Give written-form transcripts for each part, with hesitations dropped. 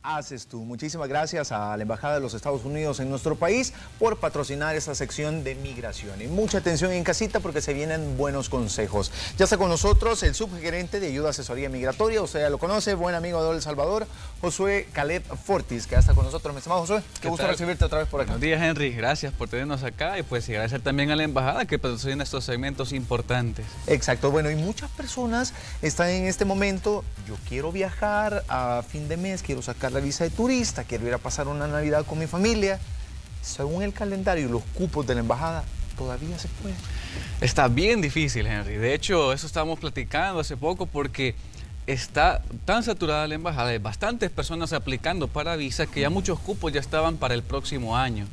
haces tú. Muchísimas gracias a la Embajada de los Estados Unidos en nuestro país por patrocinar esta sección de migración. Y mucha atención en casita porque se vienen buenos consejos. Ya está con nosotros el subgerente de Ayuda Asesoría Migratoria, usted ya lo conoce, buen amigo de El Salvador, Josué Caleb Fortis, que ya está con nosotros. Mi estimado Josué, qué gusto recibirte otra vez por acá. Buenos días, Henry, gracias por tenernos acá y pues agradecer también a la Embajada que patrocina estos segmentos importantes. Exacto, bueno, y muchas personas están en este momento, yo quiero viajar a fin de mes, quiero sacar la visa de turista, quiero ir a pasar una Navidad con mi familia. Según el calendario y los cupos de la embajada, todavía se puede. Está bien difícil, Henry. De hecho, eso estábamos platicando hace poco porque está tan saturada la embajada, hay bastantes personas aplicando para visas que ya muchos cupos ya estaban para el próximo año.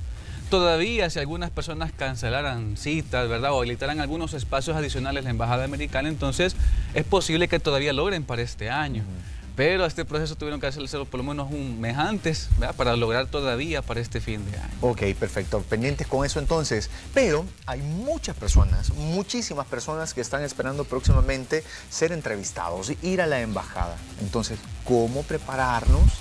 Todavía, si algunas personas cancelaran citas, ¿verdad?, o habilitaran algunos espacios adicionales en la embajada americana, entonces es posible que todavía logren para este año. Pero este proceso tuvieron que hacerlo por lo menos un mes antes, ¿verdad?, para lograr todavía para este fin de año. Ok, perfecto. Pendientes con eso entonces. Pero hay muchas personas, muchísimas personas que están esperando próximamente ser entrevistados, ir a la embajada. Entonces, ¿cómo prepararnos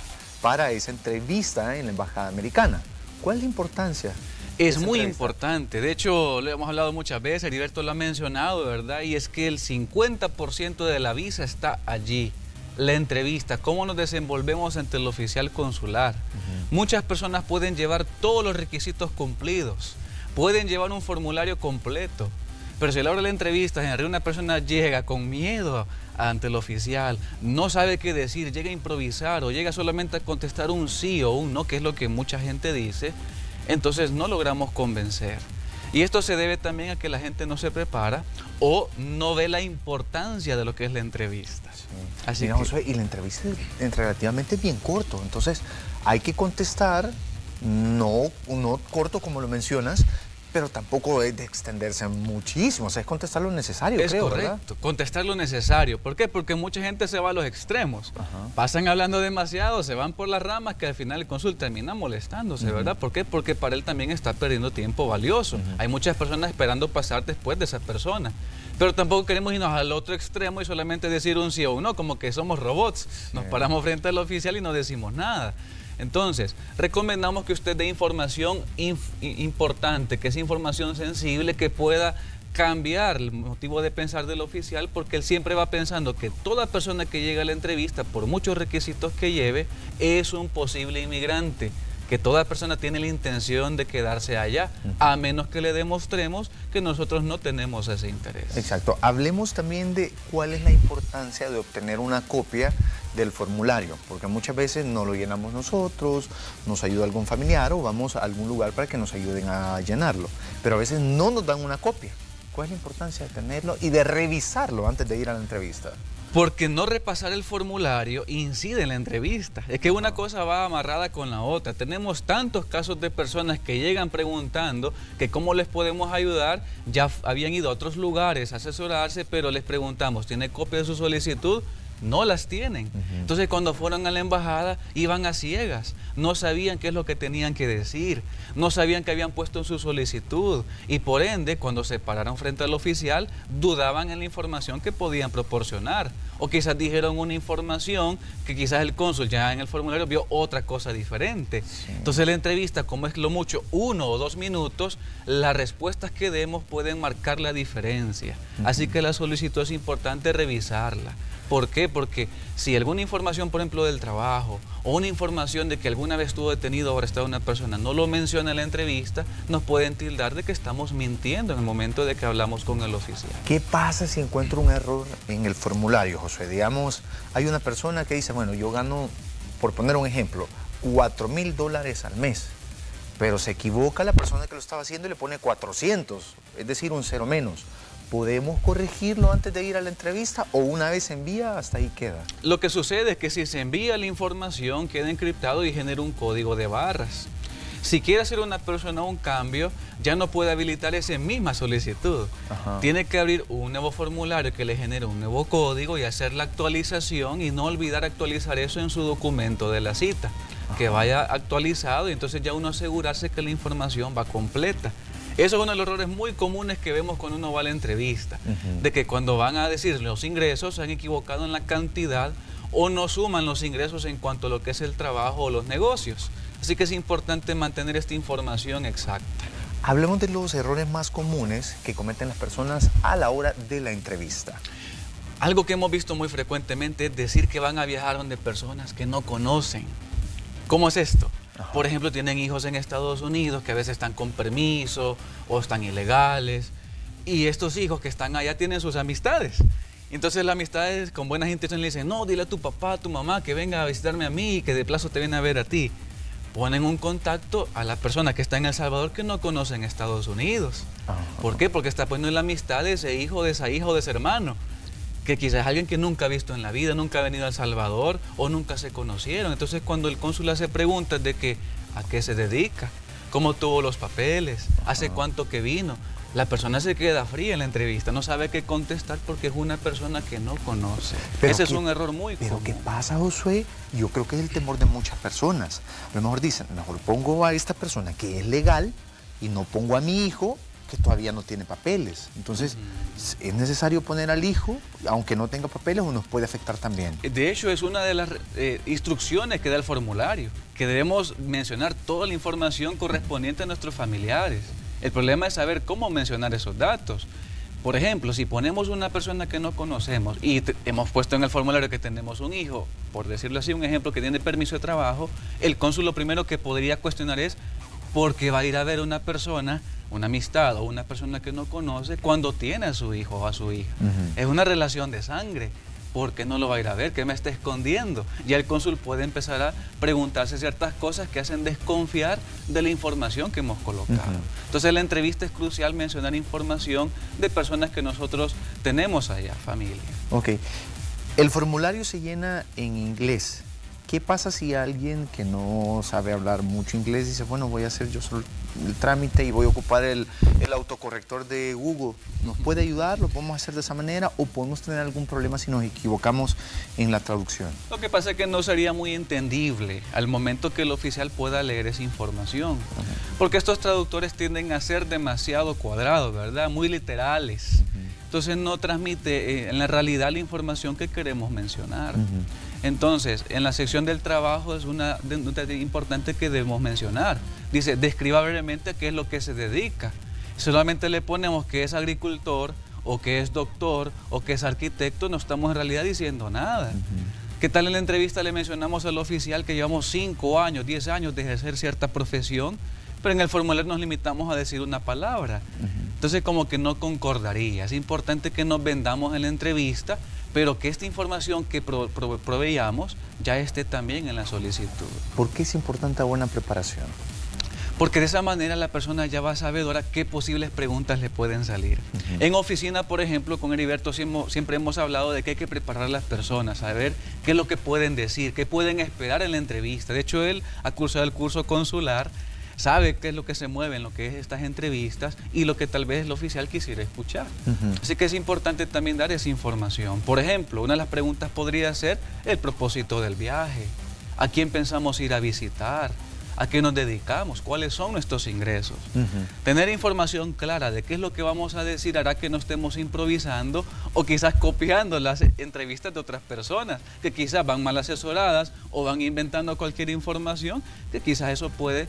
para esa entrevista en la embajada americana? ¿Cuál es la importancia? Es muy importante, de hecho lo hemos hablado muchas veces, Heriberto lo ha mencionado, ¿verdad? Y es que el 50% de la visa está allí. La entrevista, cómo nos desenvolvemos ante el oficial consular. Muchas personas pueden llevar todos los requisitos cumplidos, pueden llevar un formulario completo, pero si a la hora de la entrevista, Henry, una persona llega con miedo ante el oficial, no sabe qué decir, llega a improvisar o llega solamente a contestar un sí o un no, que es lo que mucha gente dice, entonces no logramos convencer. Y esto se debe también a que la gente no se prepara o no ve la importancia de lo que es la entrevista. Sí. Así Mira, Josué, y la entrevista es relativamente bien corto, entonces hay que contestar, no corto como lo mencionas, pero tampoco es de extenderse muchísimo, o sea, es contestar lo necesario, es creo, correcto, ¿verdad? contestar lo necesario. ¿Por qué? Porque mucha gente se va a los extremos. Pasan hablando demasiado, se van por las ramas que al final el cónsul termina molestándose, ¿verdad? ¿Por qué? Porque para él también está perdiendo tiempo valioso. Hay muchas personas esperando pasar después de esa persona. Pero tampoco queremos irnos al otro extremo y solamente decir un sí o un no, como que somos robots. Nos paramos frente al oficial y no decimos nada. Entonces, recomendamos que usted dé información importante, que es información sensible, que pueda cambiar el motivo de pensar del oficial, porque él siempre va pensando que toda persona que llega a la entrevista, por muchos requisitos que lleve, es un posible inmigrante, que toda persona tiene la intención de quedarse allá, a menos que le demostremos que nosotros no tenemos ese interés. Exacto. Hablemos también de cuál es la importancia de obtener una copia del formulario, porque muchas veces no lo llenamos nosotros, nos ayuda algún familiar o vamos a algún lugar para que nos ayuden a llenarlo, pero a veces no nos dan una copia. ¿Cuál es la importancia de tenerlo y de revisarlo antes de ir a la entrevista? Porque no repasar el formulario incide en la entrevista. Es que una cosa va amarrada con la otra. Tenemos tantos casos de personas que llegan preguntando que cómo les podemos ayudar. Ya habían ido a otros lugares a asesorarse, pero les preguntamos, ¿tiene copia de su solicitud? No las tienen. Entonces, cuando fueron a la embajada, iban a ciegas. No sabían qué es lo que tenían que decir. No sabían qué habían puesto en su solicitud. Y por ende, cuando se pararon frente al oficial, dudaban en la información que podían proporcionar. O quizás dijeron una información que quizás el cónsul ya en el formulario vio otra cosa diferente. Entonces, la entrevista, como es lo mucho 1 o 2 minutos, las respuestas que demos pueden marcar la diferencia. Así que la solicitud es importante revisarla. ¿Por qué? Porque si alguna información, por ejemplo, del trabajo o una información de que alguna vez estuvo detenido o arrestado una persona no lo menciona en la entrevista, nos pueden tildar de que estamos mintiendo en el momento de que hablamos con el oficial. ¿Qué pasa si encuentro un error en el formulario, Josué? Digamos, hay una persona que dice, bueno, yo gano, por poner un ejemplo, $4,000 al mes, pero se equivoca la persona que lo estaba haciendo y le pone 400, es decir, un cero menos. ¿Podemos corregirlo antes de ir a la entrevista o una vez se envía, hasta ahí queda? Lo que sucede es que si se envía la información, queda encriptado y genera un código de barras. Si quiere hacer una persona un cambio, ya no puede habilitar esa misma solicitud. Tiene que abrir un nuevo formulario que le genere un nuevo código y hacer la actualización y no olvidar actualizar eso en su documento de la cita. Que vaya actualizado y entonces ya uno asegurarse que la información va completa. Eso es uno de los errores muy comunes que vemos cuando uno va a la entrevista, de que cuando van a decir los ingresos se han equivocado en la cantidad o no suman los ingresos en cuanto a lo que es el trabajo o los negocios. Así que es importante mantener esta información exacta. Hablemos de los errores más comunes que cometen las personas a la hora de la entrevista. Algo que hemos visto muy frecuentemente es decir que van a viajar donde personas que no conocen. ¿Cómo es esto? Ajá. Por ejemplo, tienen hijos en Estados Unidos que a veces están con permiso o están ilegales, y estos hijos que están allá tienen sus amistades. Entonces las amistades con buenas intenciones le dicen, no, dile a tu papá, a tu mamá que venga a visitarme a mí y que de plazo te viene a ver a ti. Ponen un contacto a la persona que está en El Salvador que no conocen Estados Unidos. Ajá. ¿Por qué? Porque está poniendo en la amistad de ese hijo, de esa hija o de ese hermano, que quizás es alguien que nunca ha visto en la vida, nunca ha venido a El Salvador o nunca se conocieron. Entonces cuando el cónsul hace preguntas de que a qué se dedica, cómo tuvo los papeles, hace cuánto que vino, la persona se queda fría en la entrevista, no sabe qué contestar porque es una persona que no conoce. Ese es un error muy común. Pero ¿qué pasa, Josué? Yo creo que es el temor de muchas personas. A lo mejor dicen, mejor pongo a esta persona que es legal y no pongo a mi hijo que todavía no tiene papeles. Entonces, es necesario poner al hijo, aunque no tenga papeles, o nos puede afectar también. De hecho, es una de las instrucciones que da el formulario, que debemos mencionar toda la información correspondiente a nuestros familiares. El problema es saber cómo mencionar esos datos. Por ejemplo, si ponemos una persona que no conocemos y hemos puesto en el formulario que tenemos un hijo, por decirlo así, un ejemplo que tiene permiso de trabajo, el cónsul lo primero que podría cuestionar es ¿por qué va a ir a ver una persona, una amistad o una persona que no conoce cuando tiene a su hijo o a su hija? Es una relación de sangre. ¿Por qué no lo va a ir a ver? ¿Qué me está escondiendo? Ya el cónsul puede empezar a preguntarse ciertas cosas que hacen desconfiar de la información que hemos colocado. Entonces, en la entrevista es crucial mencionar información de personas que nosotros tenemos allá, familia. Ok. El formulario se llena en inglés. ¿Qué pasa si alguien que no sabe hablar mucho inglés dice, bueno, voy a hacer yo solo el trámite y voy a ocupar el autocorrector de Google? ¿Nos puede ayudar? ¿Lo podemos hacer de esa manera? ¿O podemos tener algún problema si nos equivocamos en la traducción? Lo que pasa es que no sería muy entendible al momento que el oficial pueda leer esa información. Porque estos traductores tienden a ser demasiado cuadrados, ¿verdad? Muy literales. Entonces no transmite en la realidad la información que queremos mencionar. Entonces, en la sección del trabajo es una importante que debemos mencionar. Dice, describa brevemente a qué es lo que se dedica. Solamente le ponemos que es agricultor, o que es doctor, o que es arquitecto, no estamos en realidad diciendo nada. ¿Qué tal en la entrevista le mencionamos al oficial que llevamos 5 años, 10 años de ejercer cierta profesión, pero en el formulario nos limitamos a decir una palabra? Entonces como que no concordaría. Es importante que nos vendamos en la entrevista, pero que esta información que proveíamos ya esté también en la solicitud. ¿Por qué es importante la buena preparación? Porque de esa manera la persona ya va sabedora qué posibles preguntas le pueden salir. En oficina, por ejemplo, con Heriberto siempre hemos hablado de que hay que preparar a las personas, saber qué es lo que pueden decir, qué pueden esperar en la entrevista. De hecho, él ha cursado el curso consular, sabe qué es lo que se mueve en lo que es estas entrevistas y lo que tal vez el oficial quisiera escuchar. Así que es importante también dar esa información. Por ejemplo, una de las preguntas podría ser el propósito del viaje, a quién pensamos ir a visitar, a qué nos dedicamos, cuáles son nuestros ingresos. Tener información clara de qué es lo que vamos a decir hará que no estemos improvisando o quizás copiando las entrevistas de otras personas que quizás van mal asesoradas o van inventando cualquier información que quizás eso puede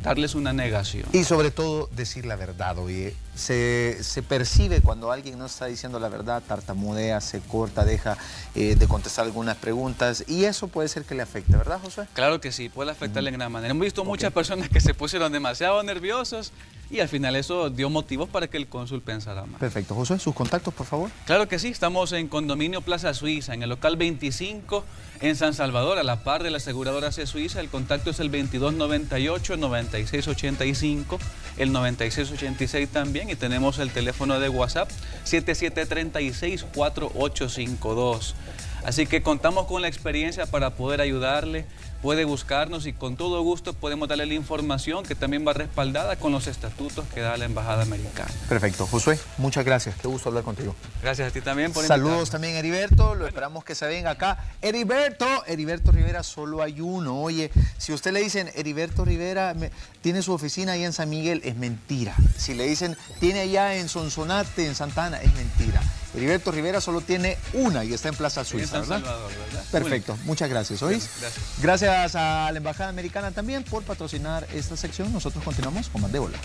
darles una negación. Y sobre todo decir la verdad, oye, se percibe cuando alguien no está diciendo la verdad, tartamudea, se corta, deja de contestar algunas preguntas y eso puede ser que le afecte, ¿verdad, Josué? Claro que sí, puede afectarle en gran manera. Hemos visto muchas personas que se pusieron demasiado nerviosos y al final eso dio motivos para que el cónsul pensara más. Perfecto. Josué, sus contactos, por favor. Claro que sí, estamos en Condominio Plaza Suiza, en el local 25 en San Salvador, a la par de la aseguradora C Suiza. El contacto es el 2298-9685, el 9686 también, y tenemos el teléfono de WhatsApp 7736-4852. Así que contamos con la experiencia para poder ayudarle. Puede buscarnos y con todo gusto podemos darle la información que también va respaldada con los estatutos que da la Embajada Americana. Perfecto. Josué, muchas gracias. Qué gusto hablar contigo. Gracias a ti también por invitarme. Saludos también a Heriberto. Lo esperamos que se venga acá. Heriberto Rivera, solo hay uno. Oye, si usted le dicen Heriberto Rivera tiene su oficina allá en San Miguel, es mentira. Si le dicen tiene allá en Sonsonate, en Santana, es mentira. Heriberto Rivera solo tiene una y está en Plaza Sí, en Suiza, San ¿verdad? Salvador, ¿verdad? Perfecto, muchas gracias. ¿Oís? Gracias. Gracias a la Embajada Americana también por patrocinar esta sección. Nosotros continuamos con más de Hola.